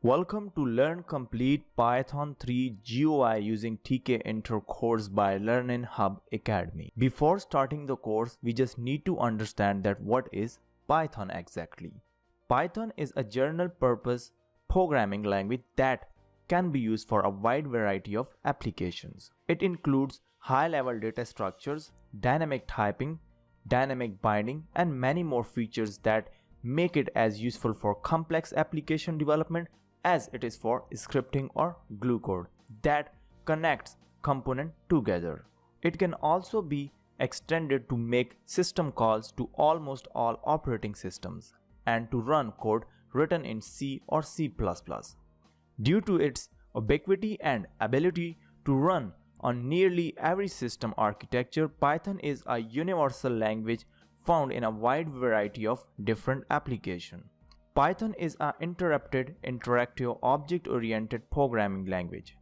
Welcome to Learn Complete Python-3 GUI using Tkinter course by Learning Hub Academy. Before starting the course, we just need to understand that what is Python exactly. Python is a general-purpose programming language that can be used for a wide variety of applications. It includes high-level data structures, dynamic typing, dynamic binding, and many more features that make it as useful for complex application development as it is for scripting or glue code that connects components together. It can also be extended to make system calls to almost all operating systems and to run code written in C or C++. Due to its ubiquity and ability to run on nearly every system architecture, Python is a universal language found in a wide variety of different applications. Python is an interactive, object-oriented programming language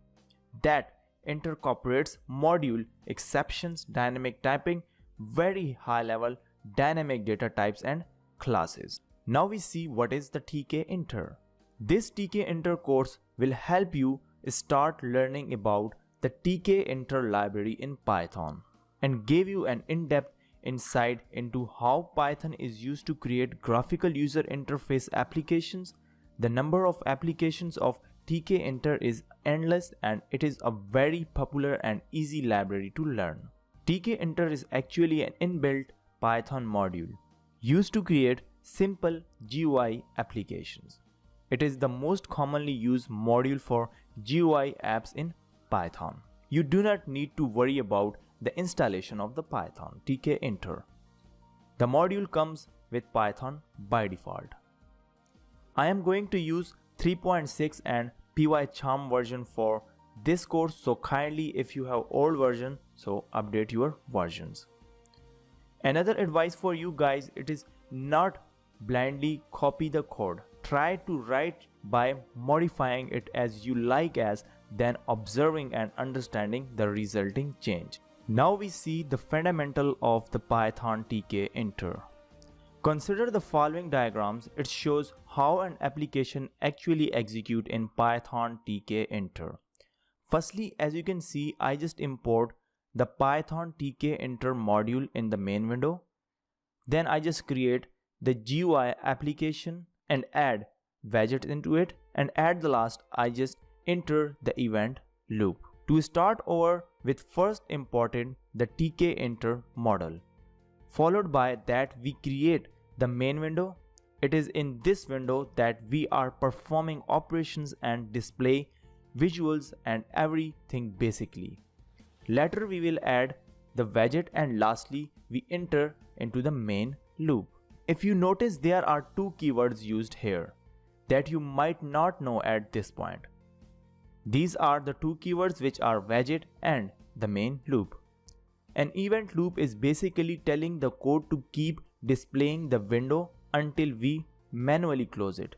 that incorporates module exceptions, dynamic typing, very high-level dynamic data types and classes. Now we see what is the Tkinter. This Tkinter course will help you start learning about the Tkinter library in Python and give you an in-depth insight into how Python is used to create graphical user interface applications. The number of applications of Tkinter is endless and it is a very popular and easy library to learn. Tkinter is actually an inbuilt Python module used to create simple GUI applications. It is the most commonly used module for GUI apps in Python. You do not need to worry about the installation of the Python Tkinter. The module comes with Python by default. I am going to use 3.6 and PyCharm version for this course, so kindly if you have old version, so update your versions. Another advice for you guys, it is not blindly copy the code. Try to write by modifying it as you like as then observing and understanding the resulting change. Now we see the fundamental of the Python Tkinter. Consider the following diagrams. It shows how an application actually executes in Python Tkinter. Firstly, as you can see, I just import the Python Tkinter module in the main window. Then I just create the GUI application and add widgets into it, and at the last I just enter the event loop. To start over with, first imported the Tkinter model. Followed by that we create the main window. It is in this window that we are performing operations and display visuals and everything basically. Later we will add the widget and lastly we enter into the main loop. If you notice, there are two keywords used here that you might not know at this point. These are the two keywords which are widget and the main loop. An event loop is basically telling the code to keep displaying the window until we manually close it.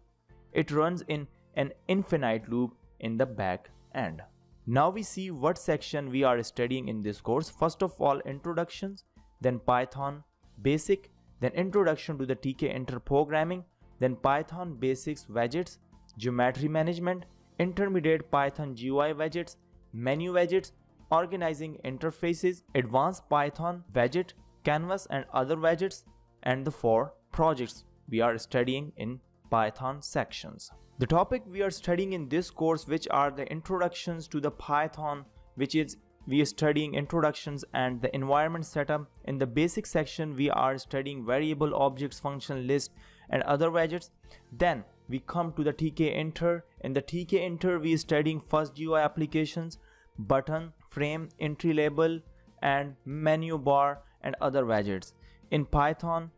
It runs in an infinite loop in the back end. Now we see what section we are studying in this course. First of all, introductions, then Python basic, then introduction to the Tkinter programming, then Python basics widgets, geometry management, intermediate Python GUI widgets, menu widgets, organizing interfaces, advanced Python widget, canvas and other widgets, and the 4 projects we are studying in Python sections. The topic we are studying in this course, which are the introductions to the Python, which is we are studying introductions and the environment setup. In the basic section we are studying variable, objects, function, list and other widgets. Then we come to the Tkinter. In the Tkinter we are studying first GUI applications, button, frame, entry label and menu bar and other widgets. In Python,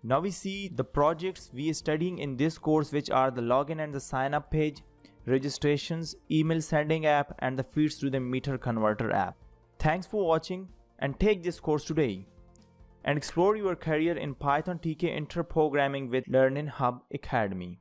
now we see the projects we are studying in this course, which are the login and the sign up page, registrations, email sending app and the feeds to the meter converter app. Thanks for watching and take this course today and explore your career in Python Tkinter programming with Learning Hub Academy.